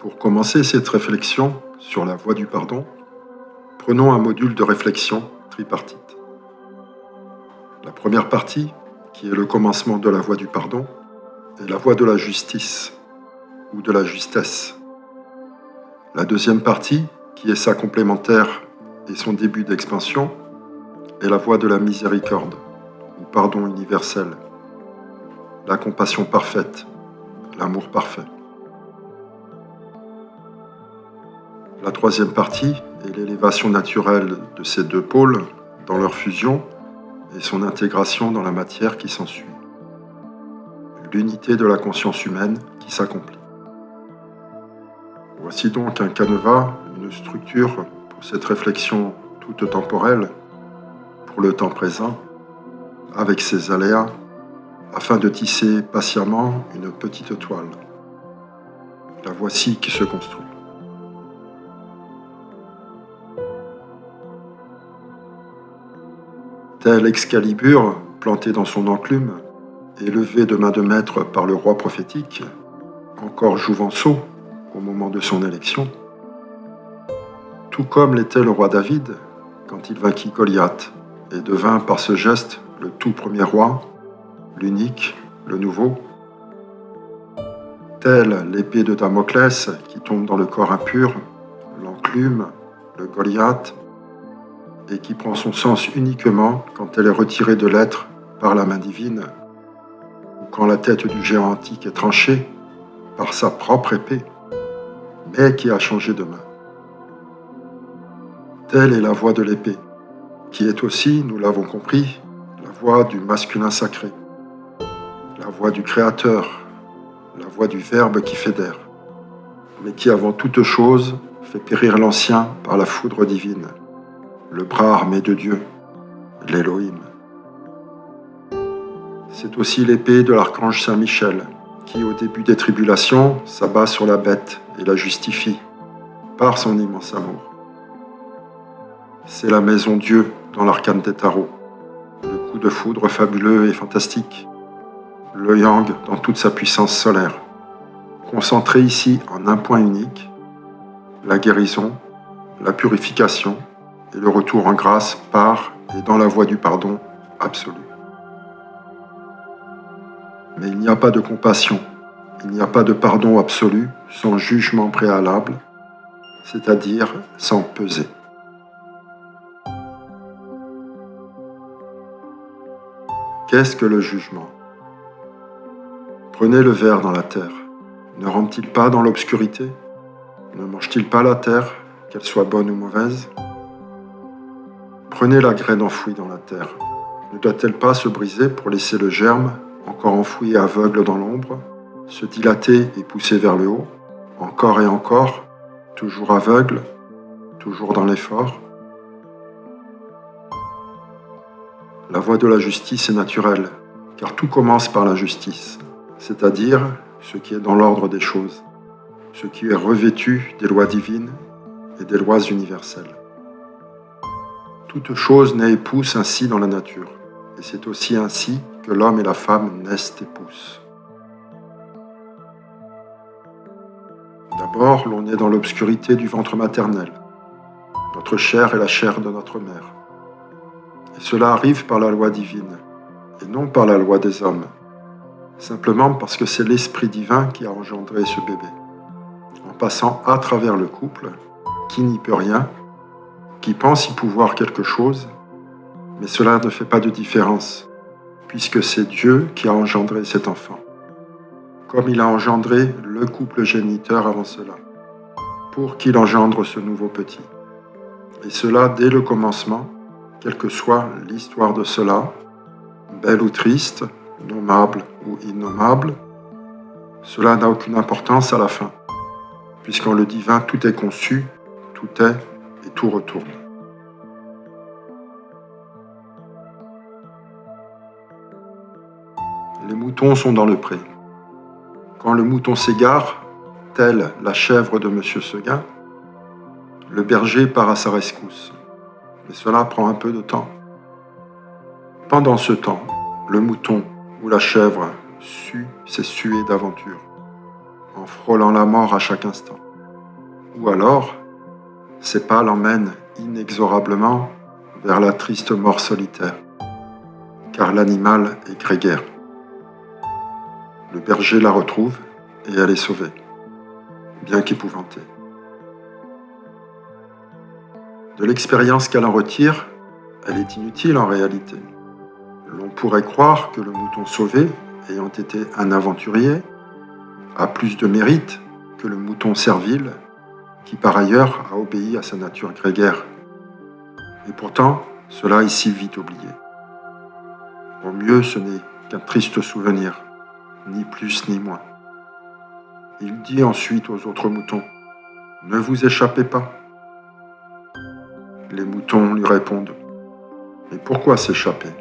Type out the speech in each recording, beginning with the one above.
Pour commencer cette réflexion sur la voie du pardon, prenons un module de réflexion tripartite. La première partie, qui est le commencement de la voie du pardon, est la voie de la justice ou de la justesse. La deuxième partie, qui est sa complémentaire et son début d'expansion, est la voie de la miséricorde ou pardon universel, la compassion parfaite, l'amour parfait. La troisième partie est l'élévation naturelle de ces deux pôles dans leur fusion et son intégration dans la matière qui s'ensuit. L'unité de la conscience humaine qui s'accomplit. Voici donc un canevas, une structure pour cette réflexion toute temporelle, pour le temps présent, avec ses aléas, afin de tisser patiemment une petite toile. La voici qui se construit. Tel Excalibur, planté dans son enclume, élevé de main de maître par le roi prophétique, encore jouvenceau au moment de son élection, tout comme l'était le roi David quand il vainquit Goliath et devint par ce geste le tout premier roi, l'unique, le nouveau, telle l'épée de Damoclès qui tombe dans le corps impur, l'enclume, le Goliath, et qui prend son sens uniquement quand elle est retirée de l'être par la main divine, ou quand la tête du géant antique est tranchée par sa propre épée, mais qui a changé de main. Telle est la voie de l'épée, qui est aussi, nous l'avons compris, la voie du masculin sacré, la voie du Créateur, la voie du Verbe qui fédère, mais qui avant toute chose fait périr l'ancien par la foudre divine, le bras armé de Dieu, l'Élohim. C'est aussi l'épée de l'archange Saint-Michel, qui au début des tribulations s'abat sur la bête et la justifie, par son immense amour. C'est la maison Dieu dans l'arcane des tarots, le coup de foudre fabuleux et fantastique, le yang dans toute sa puissance solaire, concentré ici en un point unique, la guérison, la purification et le retour en grâce par et dans la voie du pardon absolu. Mais il n'y a pas de compassion, il n'y a pas de pardon absolu sans jugement préalable, c'est-à-dire sans peser. Qu'est-ce que le jugement ? Prenez le ver dans la terre. Ne rampe-t-il pas dans l'obscurité ? Ne mange-t-il pas la terre, qu'elle soit bonne ou mauvaise ? Prenez la graine enfouie dans la terre. Ne doit-elle pas se briser pour laisser le germe, encore enfoui et aveugle dans l'ombre, se dilater et pousser vers le haut, encore et encore, toujours aveugle, toujours dans l'effort ? La voie de la justice est naturelle, car tout commence par la justice, c'est-à-dire ce qui est dans l'ordre des choses, ce qui est revêtu des lois divines et des lois universelles. Toute chose naît et pousse ainsi dans la nature, et c'est aussi ainsi que l'homme et la femme naissent et poussent. D'abord, l'on est dans l'obscurité du ventre maternel. Notre chair est la chair de notre mère. Et cela arrive par la loi divine, et non par la loi des hommes, simplement parce que c'est l'Esprit divin qui a engendré ce bébé, en passant à travers le couple, qui n'y peut rien, qui pense y pouvoir quelque chose, mais cela ne fait pas de différence, puisque c'est Dieu qui a engendré cet enfant, comme il a engendré le couple géniteur avant cela, pour qu'il engendre ce nouveau petit. Et cela dès le commencement, quelle que soit l'histoire de cela, belle ou triste, nommable ou innommable, cela n'a aucune importance à la fin, puisqu'en le divin tout est conçu, tout est et tout retourne. Les moutons sont dans le pré. Quand le mouton s'égare, telle la chèvre de Monsieur Seguin, le berger part à sa rescousse. Mais cela prend un peu de temps. Pendant ce temps, le mouton ou la chèvre sue ses suées d'aventure, en frôlant la mort à chaque instant. Ou alors, ses pas l'emmènent inexorablement vers la triste mort solitaire, car l'animal est grégaire. Le berger la retrouve et elle est sauvée, bien qu'épouvantée. De l'expérience qu'elle en retire, elle est inutile en réalité. L'on pourrait croire que le mouton sauvé, ayant été un aventurier, a plus de mérite que le mouton servile, qui par ailleurs a obéi à sa nature grégaire. Et pourtant, cela est si vite oublié. Au mieux, ce n'est qu'un triste souvenir, ni plus ni moins. Il dit ensuite aux autres moutons, « Ne vous échappez pas !» Les moutons lui répondent, « Mais pourquoi s'échapper ?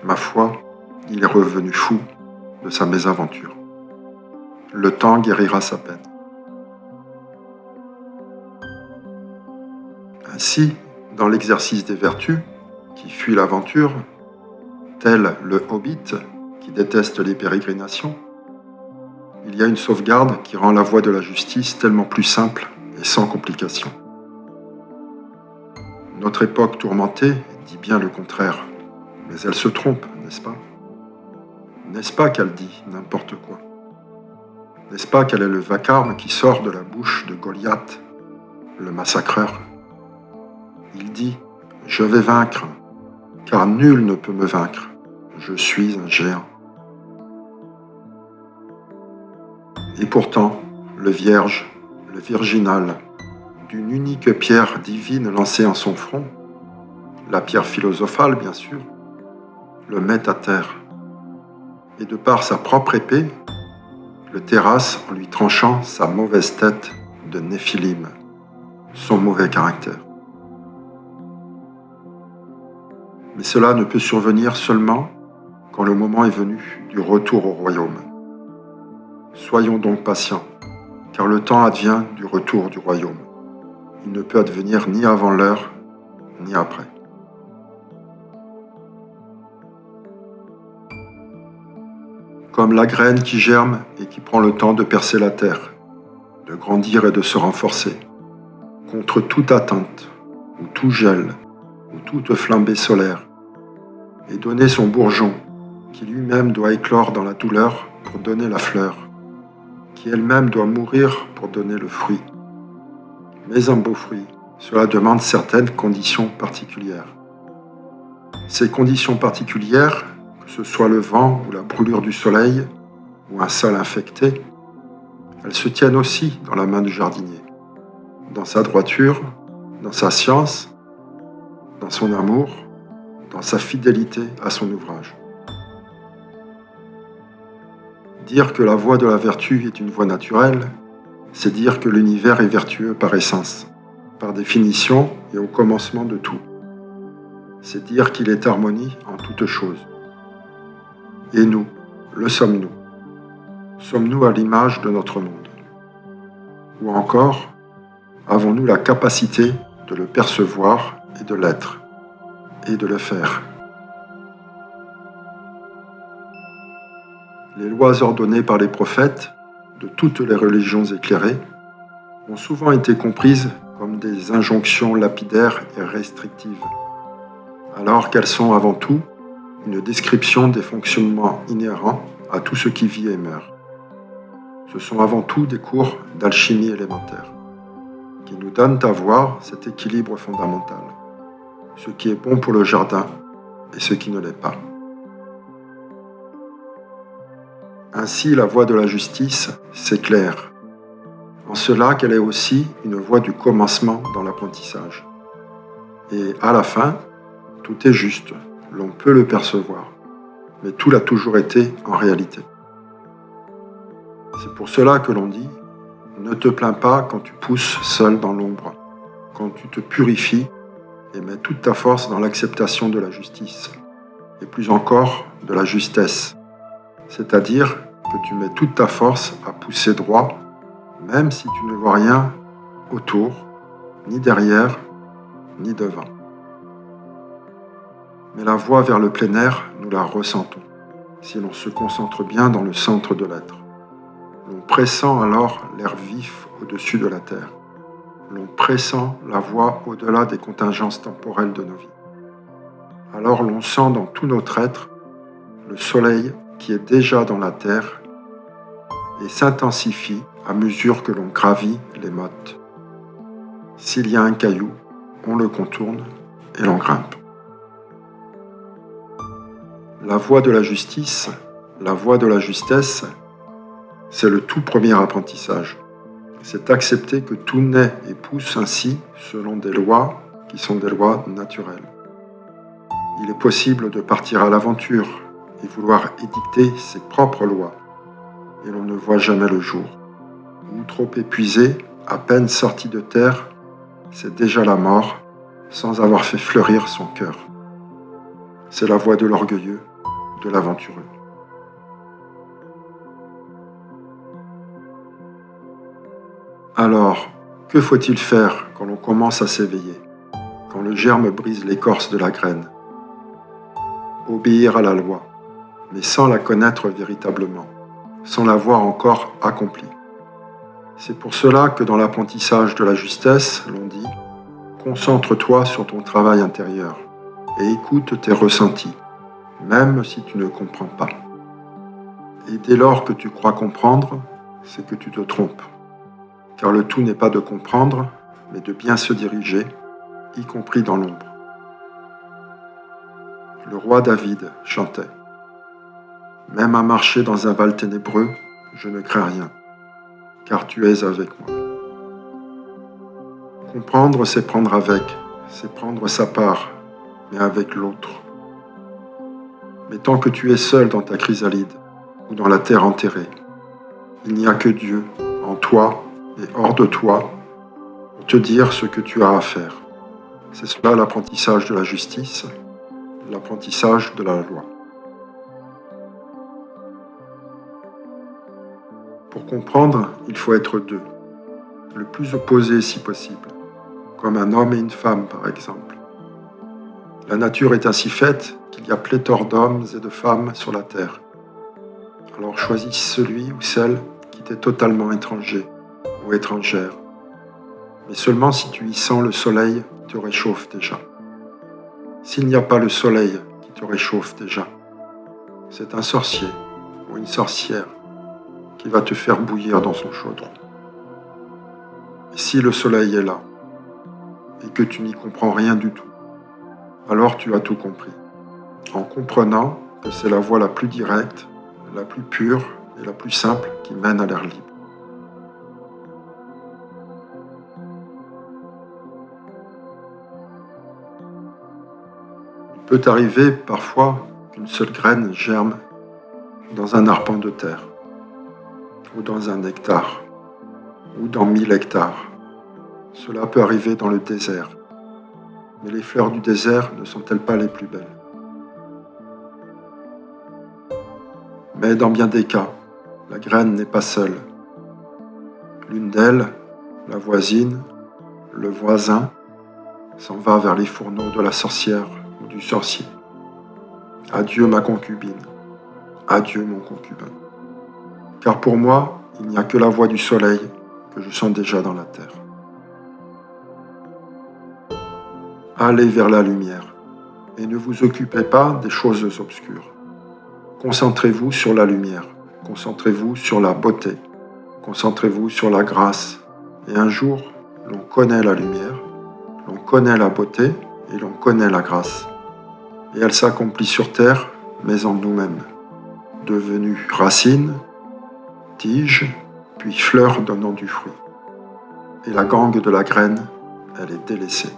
Ma foi, il est revenu fou de sa mésaventure. Le temps guérira sa peine. » Ainsi, dans l'exercice des vertus, qui fuit l'aventure, tel le hobbit qui déteste les pérégrinations, il y a une sauvegarde qui rend la voie de la justice tellement plus simple et sans complications. Notre époque tourmentée dit bien le contraire, mais elle se trompe, n'est-ce pas ? N'est-ce pas qu'elle dit n'importe quoi ? N'est-ce pas qu'elle est le vacarme qui sort de la bouche de Goliath, le massacreur ? Il dit « Je vais vaincre, car nul ne peut me vaincre, je suis un géant. » Et pourtant, le vierge, le virginal, d'une unique pierre divine lancée en son front, la pierre philosophale bien sûr, le met à terre, et de par sa propre épée, le terrasse en lui tranchant sa mauvaise tête de Néphilim, son mauvais caractère. Mais cela ne peut survenir seulement quand le moment est venu du retour au royaume. Soyons donc patients, car le temps advient du retour du royaume. Il ne peut advenir ni avant l'heure, ni après. Comme la graine qui germe et qui prend le temps de percer la terre, de grandir et de se renforcer, contre toute atteinte, ou tout gel, ou toute flambée solaire, et donner son bourgeon, qui lui-même doit éclore dans la douleur pour donner la fleur, qui elle-même doit mourir pour donner le fruit. Mais un beau fruit, cela demande certaines conditions particulières. Ces conditions particulières, que ce soit le vent ou la brûlure du soleil, ou un sol infecté, elles se tiennent aussi dans la main du jardinier, dans sa droiture, dans sa science, dans son amour, dans sa fidélité à son ouvrage. Dire que la voie de la vertu est une voie naturelle, c'est dire que l'univers est vertueux par essence, par définition et au commencement de tout. C'est dire qu'il est harmonie en toutes choses. Et nous, le sommes-nous ? Sommes-nous à l'image de notre monde ? Ou encore, avons-nous la capacité de le percevoir et de l'être, et de le faire ? Les lois ordonnées par les prophètes, de toutes les religions éclairées, ont souvent été comprises comme des injonctions lapidaires et restrictives, alors qu'elles sont avant tout une description des fonctionnements inhérents à tout ce qui vit et meurt. Ce sont avant tout des cours d'alchimie élémentaire, qui nous donnent à voir cet équilibre fondamental, ce qui est bon pour le jardin et ce qui ne l'est pas. Ainsi, la voie de la justice s'éclaire, en cela qu'elle est aussi une voie du commencement dans l'apprentissage. Et à la fin, tout est juste, l'on peut le percevoir, mais tout l'a toujours été en réalité. C'est pour cela que l'on dit « Ne te plains pas quand tu pousses seul dans l'ombre, quand tu te purifies et mets toute ta force dans l'acceptation de la justice, et plus encore de la justesse, c'est-à-dire que tu mets toute ta force à pousser droit, même si tu ne vois rien autour, ni derrière, ni devant. » Mais la voie vers le plein air, nous la ressentons, si l'on se concentre bien dans le centre de l'être. L'on pressent alors l'air vif au-dessus de la terre. l'on pressent la voie au-delà des contingences temporelles de nos vies. Alors l'on sent dans tout notre être le soleil qui est déjà dans la terre et s'intensifie à mesure que l'on gravit les mottes. S'il y a un caillou, on le contourne et l'on grimpe. La voie de la justice, la voie de la justesse, c'est le tout premier apprentissage. C'est accepter que tout naît et pousse ainsi selon des lois qui sont des lois naturelles. Il est possible de partir à l'aventure et vouloir édicter ses propres lois, et l'on ne voit jamais le jour. Ou trop épuisé, à peine sorti de terre, c'est déjà la mort, sans avoir fait fleurir son cœur. C'est la voie de l'orgueilleux, de l'aventureux. Alors, que faut-il faire quand l'on commence à s'éveiller, quand le germe brise l'écorce de la graine? Obéir à la loi, mais sans la connaître véritablement, sans l'avoir encore accomplie. C'est pour cela que dans l'apprentissage de la justesse, l'on dit « Concentre-toi sur ton travail intérieur et écoute tes ressentis, même si tu ne comprends pas. Et dès lors que tu crois comprendre, c'est que tu te trompes. Car le tout n'est pas de comprendre, mais de bien se diriger, y compris dans l'ombre. » Le roi David chantait « Même à marcher dans un val ténébreux, je ne crains rien, car tu es avec moi. » Comprendre, c'est prendre avec, c'est prendre sa part, mais avec l'autre. Mais tant que tu es seul dans ta chrysalide ou dans la terre enterrée, il n'y a que Dieu en toi et hors de toi pour te dire ce que tu as à faire. C'est cela l'apprentissage de la justice, l'apprentissage de la loi. Pour comprendre, il faut être deux, le plus opposés si possible, comme un homme et une femme par exemple. La nature est ainsi faite qu'il y a pléthore d'hommes et de femmes sur la terre. Alors choisis celui ou celle qui t'est totalement étranger ou étrangère, mais seulement si tu y sens le soleil qui te réchauffe déjà. S'il n'y a pas le soleil qui te réchauffe déjà, c'est un sorcier ou une sorcière qui va te faire bouillir dans son chaudron. Et si le soleil est là, et que tu n'y comprends rien du tout, alors tu as tout compris, en comprenant que c'est la voie la plus directe, la plus pure et la plus simple qui mène à l'air libre. Il peut arriver parfois qu'une seule graine germe dans un arpent de terre, ou dans un hectare, ou dans 1000 hectares. Cela peut arriver dans le désert, mais les fleurs du désert ne sont-elles pas les plus belles? Mais dans bien des cas, la graine n'est pas seule. L'une d'elles, la voisine, le voisin, s'en va vers les fourneaux de la sorcière ou du sorcier. Adieu ma concubine, adieu mon concubin. Car pour moi, il n'y a que la voix du soleil que je sens déjà dans la terre. Allez vers la lumière et ne vous occupez pas des choses obscures. Concentrez-vous sur la lumière, concentrez-vous sur la beauté, concentrez-vous sur la grâce. Et un jour, l'on connaît la lumière, l'on connaît la beauté et l'on connaît la grâce. Et elle s'accomplit sur terre, mais en nous-mêmes, devenue racine, tige, puis fleur donnant du fruit. Et la gangue de la graine, elle est délaissée.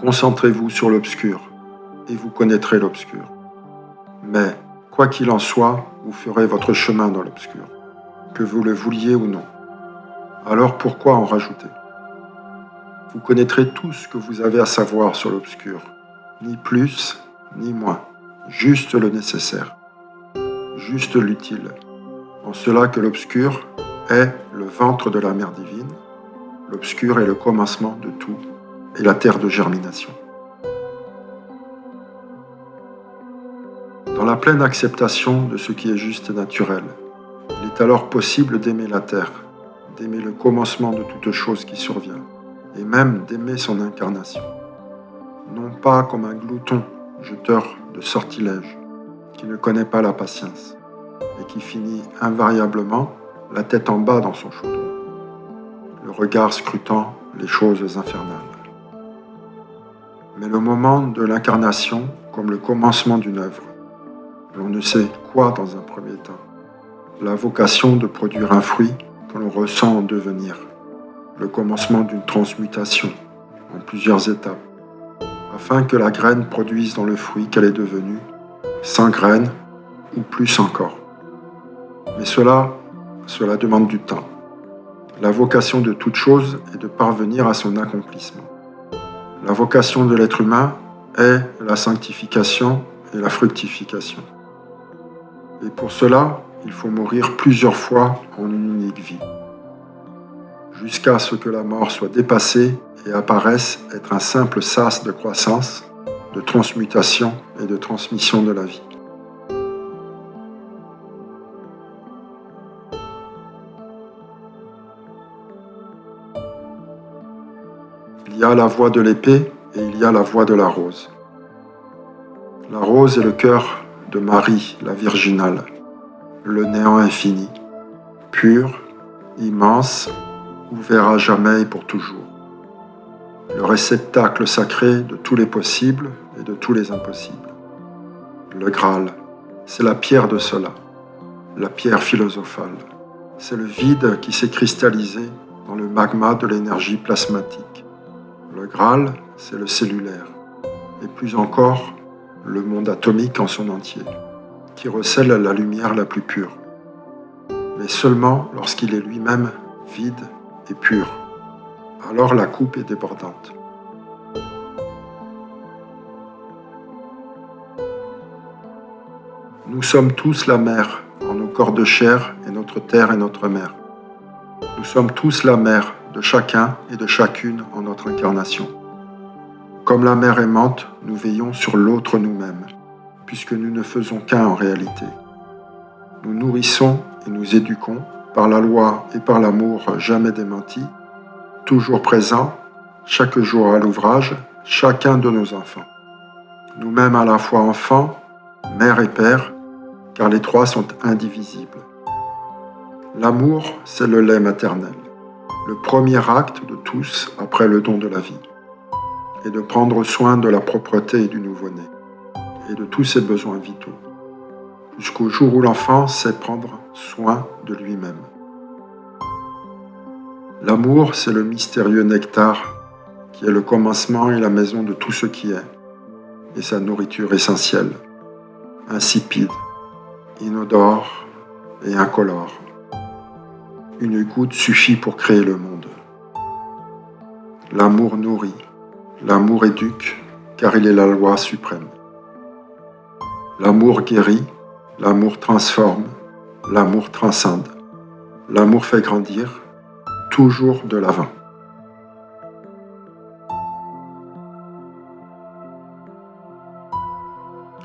Concentrez-vous sur l'obscur, et vous connaîtrez l'obscur. Mais, quoi qu'il en soit, vous ferez votre chemin dans l'obscur, que vous le vouliez ou non. Alors pourquoi en rajouter? Vous connaîtrez tout ce que vous avez à savoir sur l'obscur, ni plus, ni moins, juste le nécessaire, juste l'utile, en cela que l'obscur est le ventre de la mère divine, l'obscur est le commencement de tout, et la terre de germination. Dans la pleine acceptation de ce qui est juste et naturel, il est est alors possible d'aimer la terre, d'aimer le commencement de toute chose qui survient, et même d'aimer son incarnation. Non pas comme un glouton, jeteur de sortilèges, qui ne connaît pas la patience, et qui finit invariablement la tête en bas dans son chaudron, le regard scrutant les choses infernales. Mais le moment de l'incarnation comme le commencement d'une œuvre, l'on ne sait quoi dans un premier temps, la vocation de produire un fruit que l'on ressent en devenir, le commencement d'une transmutation en plusieurs étapes, afin que la graine produise dans le fruit qu'elle est devenue, sans graine ou plus encore. Mais cela demande du temps. La vocation de toute chose est de parvenir à son accomplissement. La vocation de l'être humain est la sanctification et la fructification. Et pour cela, il faut mourir plusieurs fois en une unique vie, jusqu'à ce que la mort soit dépassée et apparaisse être un simple sas de croissance, de transmutation et de transmission de la vie. Il y a la voie de l'épée et il y a la voie de la rose. La rose est le cœur de Marie, la virginale, le néant infini, pur, immense, ouvert à jamais et pour toujours. Le réceptacle sacré de tous les possibles et de tous les impossibles. Le Graal, c'est la pierre de cela, la pierre philosophale. C'est le vide qui s'est cristallisé dans le magma de l'énergie plasmatique. Le Graal, c'est le cellulaire, et plus encore, le monde atomique en son entier, qui recèle la lumière la plus pure, mais seulement lorsqu'il est lui-même vide et pur. Alors la coupe est débordante. Nous sommes tous la mer en nos corps de chair et notre terre est notre mère. Nous sommes tous la mère de chacun et de chacune en notre incarnation. Comme la mère aimante, nous veillons sur l'autre nous-mêmes, puisque nous ne faisons qu'un en réalité. Nous nourrissons et nous éduquons par la loi et par l'amour jamais démenti, toujours présent, chaque jour à l'ouvrage, chacun de nos enfants. Nous-mêmes à la fois enfants, mère et père, car les trois sont indivisibles. L'amour, c'est le lait maternel, le premier acte de tous après le don de la vie, et de prendre soin de la propreté du nouveau-né, et de tous ses besoins vitaux, jusqu'au jour où l'enfant sait prendre soin de lui-même. L'amour, c'est le mystérieux nectar qui est le commencement et la maison de tout ce qui est, et sa nourriture essentielle, insipide, inodore et incolore. Une goutte suffit pour créer le monde. L'amour nourrit, l'amour éduque, car il est la loi suprême. L'amour guérit, l'amour transforme, l'amour transcende. L'amour fait grandir, toujours de l'avant.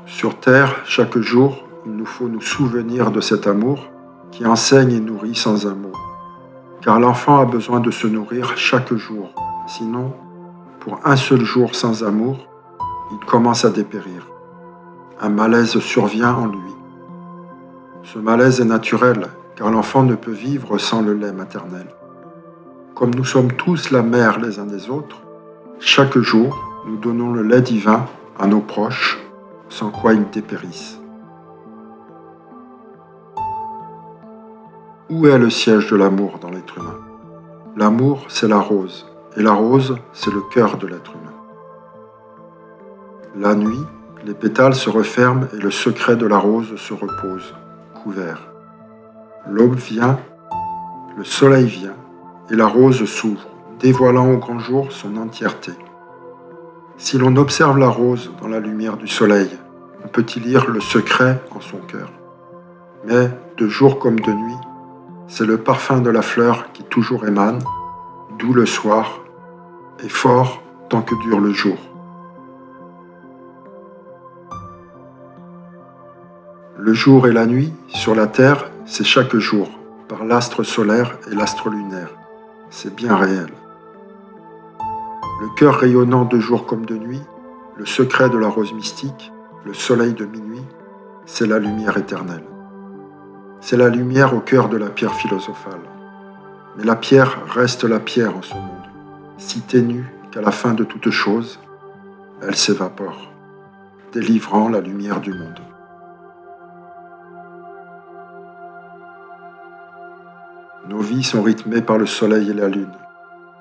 Sur terre, chaque jour, il nous faut nous souvenir de cet amour qui enseigne et nourrit sans un mot. Car l'enfant a besoin de se nourrir chaque jour. Sinon, pour un seul jour sans amour, il commence à dépérir. Un malaise survient en lui. Ce malaise est naturel, car l'enfant ne peut vivre sans le lait maternel. Comme nous sommes tous la mère les uns des autres, chaque jour, nous donnons le lait divin à nos proches, sans quoi ils dépérissent. Où est le siège de l'amour dans l'être humain? L'amour, c'est la rose, et la rose, c'est le cœur de l'être humain. La nuit, les pétales se referment et le secret de la rose se repose, couvert. L'aube vient, le soleil vient, et la rose s'ouvre, dévoilant au grand jour son entièreté. Si l'on observe la rose dans la lumière du soleil, on peut y lire le secret en son cœur. Mais, de jour comme de nuit, c'est le parfum de la fleur qui toujours émane, doux le soir, et fort tant que dure le jour. Le jour et la nuit, sur la terre, c'est chaque jour, par l'astre solaire et l'astre lunaire. C'est bien réel. Le cœur rayonnant de jour comme de nuit, le secret de la rose mystique, le soleil de minuit, c'est la lumière éternelle. C'est la lumière au cœur de la pierre philosophale. Mais la pierre reste la pierre en ce monde, si ténue qu'à la fin de toute chose, elle s'évapore, délivrant la lumière du monde. Nos vies sont rythmées par le soleil et la lune,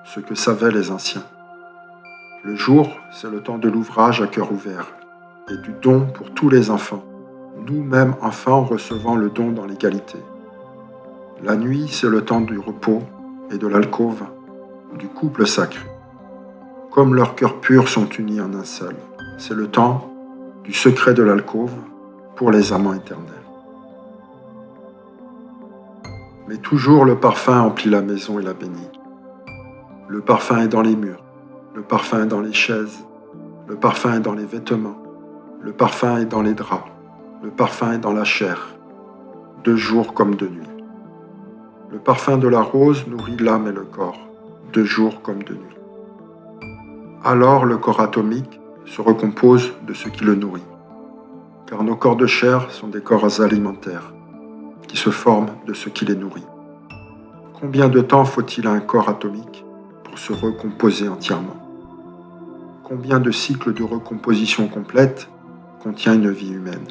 ce que savaient les anciens. Le jour, c'est le temps de l'ouvrage à cœur ouvert et du don pour tous les enfants, nous-mêmes enfants recevant le don dans l'égalité. La nuit, c'est le temps du repos et de l'alcôve, du couple sacré. Comme leurs cœurs purs sont unis en un seul, c'est le temps du secret de l'alcôve pour les amants éternels. Mais toujours le parfum emplit la maison et la bénit. Le parfum est dans les murs, le parfum est dans les chaises, le parfum est dans les vêtements, le parfum est dans les draps, le parfum est dans la chair, de jour comme de nuit. Le parfum de la rose nourrit l'âme et le corps, de jour comme de nuit. Alors le corps atomique se recompose de ce qui le nourrit, car nos corps de chair sont des corps alimentaires, qui se forment de ce qui les nourrit. Combien de temps faut-il à un corps atomique pour se recomposer entièrement? Combien de cycles de recomposition complète contient une vie humaine?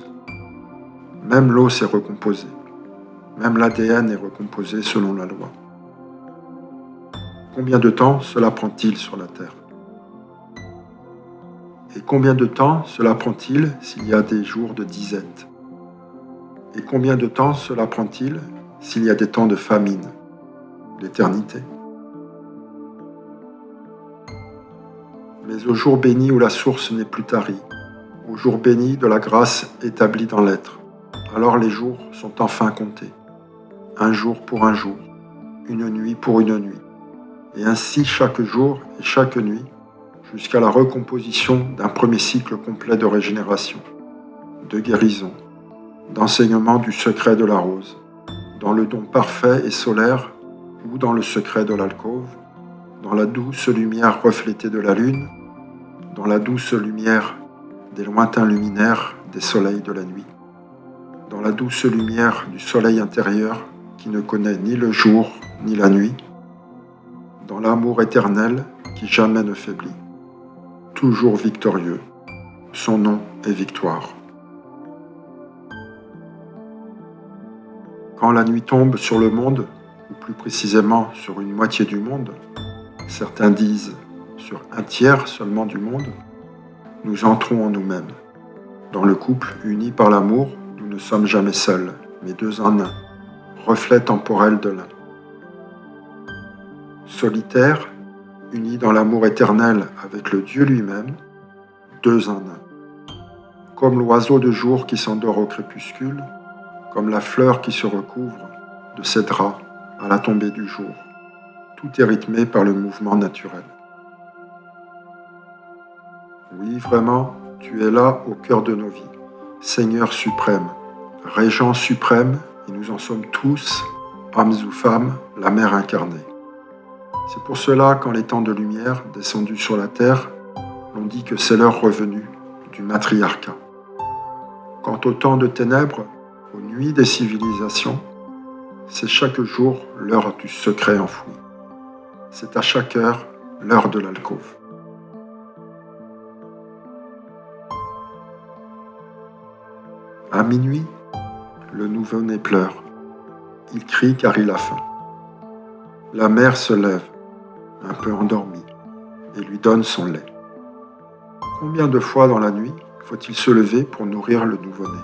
Même l'eau s'est recomposée. Même l'ADN est recomposé selon la loi. Combien de temps cela prend-il sur la Terre? Et combien de temps cela prend-il s'il y a des jours de disette? Et combien de temps cela prend-il s'il y a des temps de famine, l'éternité? Mais au jour béni où la source n'est plus tarie, au jour béni de la grâce établie dans l'être, alors les jours sont enfin comptés, un jour pour un jour, une nuit pour une nuit, et ainsi chaque jour et chaque nuit, jusqu'à la recomposition d'un premier cycle complet de régénération, de guérison, d'enseignement du secret de la rose, dans le don parfait et solaire ou dans le secret de l'alcôve, dans la douce lumière reflétée de la lune, dans la douce lumière des lointains luminaires des soleils de la nuit, dans la douce lumière du soleil intérieur qui ne connaît ni le jour ni la nuit, dans l'amour éternel qui jamais ne faiblit, toujours victorieux, son nom est victoire. Quand la nuit tombe sur le monde, ou plus précisément sur une moitié du monde, certains disent sur un tiers seulement du monde, nous entrons en nous-mêmes. Dans le couple uni par l'amour, nous ne sommes jamais seuls, mais deux en un, reflet temporel de l'un. Solitaires, unis dans l'amour éternel avec le Dieu lui-même, deux en un. Comme l'oiseau de jour qui s'endort au crépuscule, comme la fleur qui se recouvre de ses draps à la tombée du jour. Tout est rythmé par le mouvement naturel. Oui, vraiment, tu es là au cœur de nos vies, Seigneur suprême, Régent suprême, et nous en sommes tous, hommes ou femmes, la mère incarnée. C'est pour cela, quand les temps de lumière descendus sur la terre, l'on dit que c'est l'heure revenue du matriarcat. Quant au temps de ténèbres, aux nuits des civilisations, c'est chaque jour l'heure du secret enfoui. C'est à chaque heure l'heure de l'alcôve. À minuit, le nouveau-né pleure. Il crie car il a faim. La mère se lève, un peu endormie, et lui donne son lait. Combien de fois dans la nuit faut-il se lever pour nourrir le nouveau-né?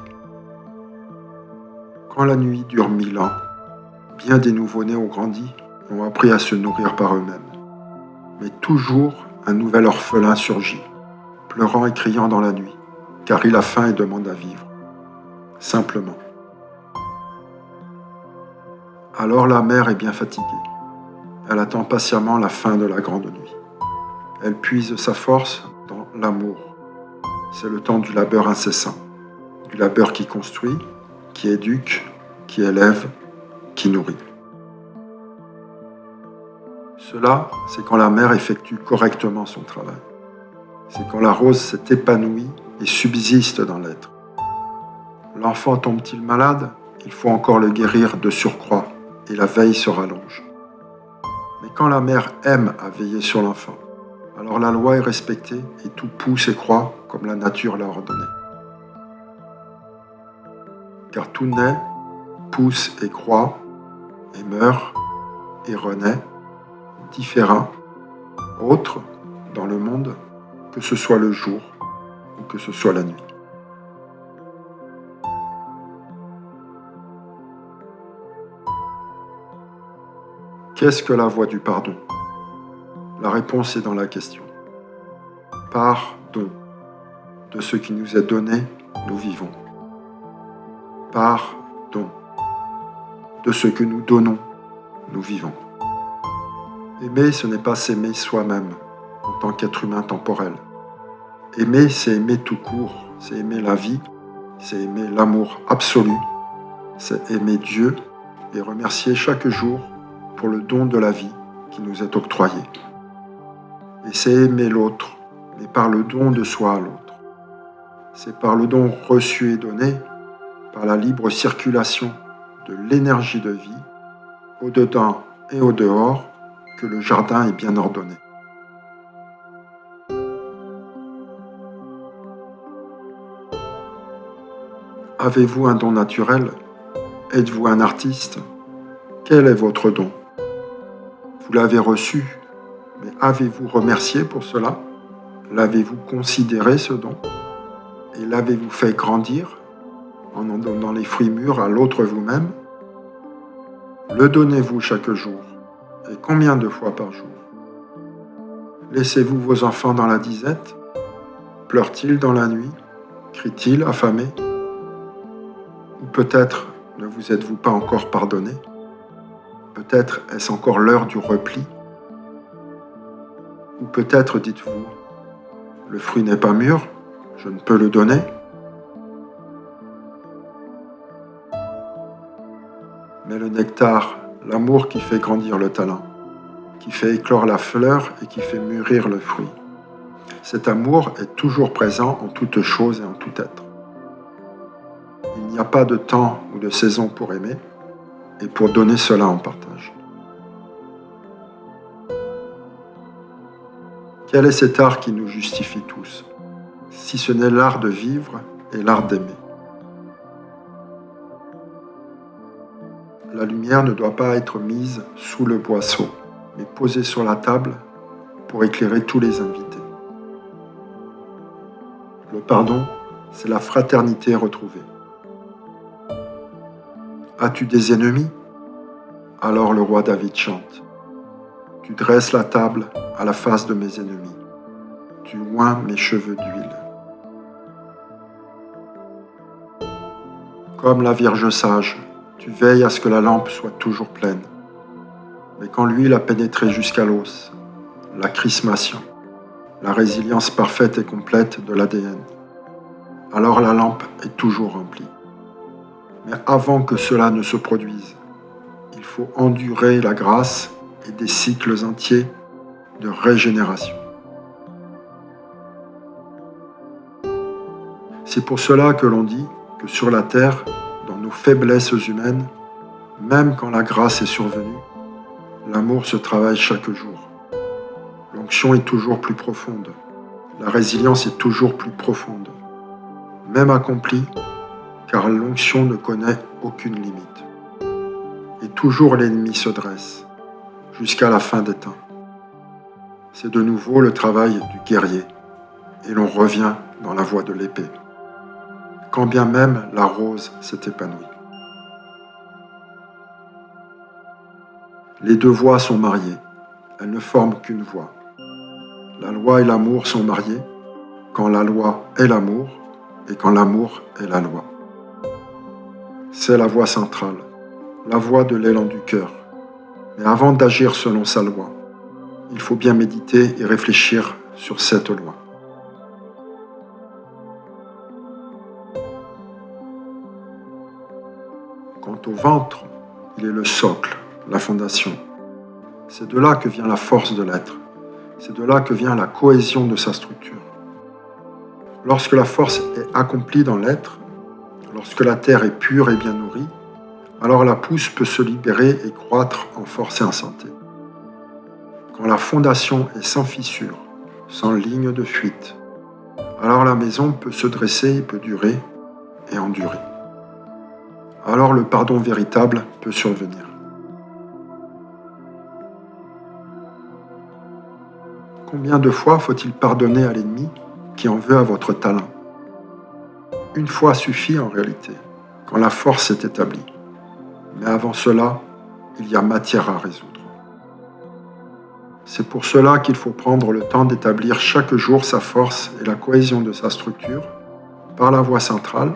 Quand la nuit dure 1000 ans, bien des nouveau-nés ont grandi et ont appris à se nourrir par eux-mêmes. Mais toujours un nouvel orphelin surgit, pleurant et criant dans la nuit, car il a faim et demande à vivre. Simplement. Alors la mère est bien fatiguée. Elle attend patiemment la fin de la grande nuit. Elle puise sa force dans l'amour. C'est le temps du labeur incessant, du labeur qui construit, qui éduque, qui élève, qui nourrit. Cela, c'est quand la mère effectue correctement son travail. C'est quand la rose s'est épanouie et subsiste dans l'être. L'enfant tombe-t-il malade? Il faut encore le guérir de surcroît et la veille se rallonge. Mais quand la mère aime à veiller sur l'enfant, alors la loi est respectée et tout pousse et croît comme la nature l'a ordonné. Car tout naît, pousse et croît, et meurt et renaît, différent, autre, dans le monde, que ce soit le jour ou que ce soit la nuit. Qu'est-ce que la voie du pardon? La réponse est dans la question. Pardon. De ce qui nous est donné, nous vivons. Pardon. De ce que nous donnons, nous vivons. Aimer, ce n'est pas s'aimer soi-même en tant qu'être humain temporel. Aimer, c'est aimer tout court, c'est aimer la vie, c'est aimer l'amour absolu, c'est aimer Dieu et remercier chaque jour pour le don de la vie qui nous est octroyé. Et c'est aimer l'autre, mais par le don de soi à l'autre. C'est par le don reçu et donné, par la libre circulation de l'énergie de vie, au-dedans et au-dehors, que le jardin est bien ordonné. Avez-vous un don naturel? Êtes-vous un artiste? Quel est votre don? Vous l'avez reçu, mais avez-vous remercié pour cela? L'avez-vous considéré ce don? Et l'avez-vous fait grandir en donnant les fruits mûrs à l'autre vous-même? Le donnez-vous chaque jour? Et combien de fois par jour? Laissez-vous vos enfants dans la disette? Pleurent-ils dans la nuit? Crient-ils affamés? Ou peut-être ne vous êtes-vous pas encore pardonné? Peut-être est-ce encore l'heure du repli? Ou peut-être dites-vous, le fruit n'est pas mûr, je ne peux le donner? Mais le nectar, l'amour qui fait grandir le talent, qui fait éclore la fleur et qui fait mûrir le fruit. Cet amour est toujours présent en toute chose et en tout être. Il n'y a pas de temps ou de saison pour aimer et pour donner cela en partage. Quel est cet art qui nous justifie tous, si ce n'est l'art de vivre et l'art d'aimer? La lumière ne doit pas être mise sous le boisseau, mais posée sur la table pour éclairer tous les invités. Le pardon, c'est la fraternité retrouvée. As-tu des ennemis? Alors le roi David chante. Tu dresses la table à la face de mes ennemis. Tu oins mes cheveux d'huile. Comme la Vierge sage, tu veilles à ce que la lampe soit toujours pleine. Mais quand l'huile a pénétré jusqu'à l'os, la chrismation, la résilience parfaite et complète de l'ADN, alors la lampe est toujours remplie. Mais avant que cela ne se produise, il faut endurer la grâce et des cycles entiers de régénération. C'est pour cela que l'on dit que sur la terre, dans nos faiblesses humaines, même quand la grâce est survenue, l'amour se travaille chaque jour. L'onction est toujours plus profonde. La résilience est toujours plus profonde. Même accomplie, car l'onction ne connaît aucune limite. Et toujours l'ennemi se dresse, jusqu'à la fin des temps. C'est de nouveau le travail du guerrier, et l'on revient dans la voie de l'épée, quand bien même la rose s'est épanouie. Les deux voies sont mariées, elles ne forment qu'une voie. La loi et l'amour sont mariés, quand la loi est l'amour, et quand l'amour est la loi. C'est la voie centrale, la voie de l'élan du cœur. Mais avant d'agir selon sa loi, il faut bien méditer et réfléchir sur cette loi. Quant au ventre, il est le socle, la fondation. C'est de là que vient la force de l'être. C'est de là que vient la cohésion de sa structure. Lorsque la force est accomplie dans l'être, lorsque la terre est pure et bien nourrie, alors la pousse peut se libérer et croître en force et en santé. Quand la fondation est sans fissure, sans ligne de fuite, alors la maison peut se dresser et peut durer et endurer. Alors le pardon véritable peut survenir. Combien de fois faut-il pardonner à l'ennemi qui en veut à votre talent? Une fois suffit en réalité, quand la force est établie. Mais avant cela, il y a matière à résoudre. C'est pour cela qu'il faut prendre le temps d'établir chaque jour sa force et la cohésion de sa structure par la voie centrale,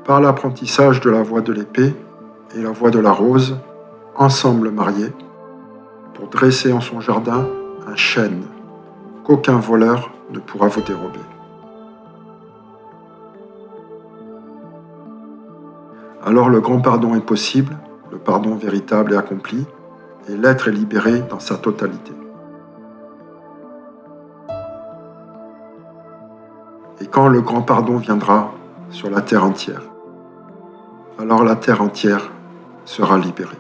par l'apprentissage de la voie de l'épée et la voie de la rose, ensemble mariés, pour dresser en son jardin un chêne qu'aucun voleur ne pourra vous dérober. Alors le grand pardon est possible, le pardon véritable est accompli, et l'être est libéré dans sa totalité. Et quand le grand pardon viendra sur la terre entière, alors la terre entière sera libérée.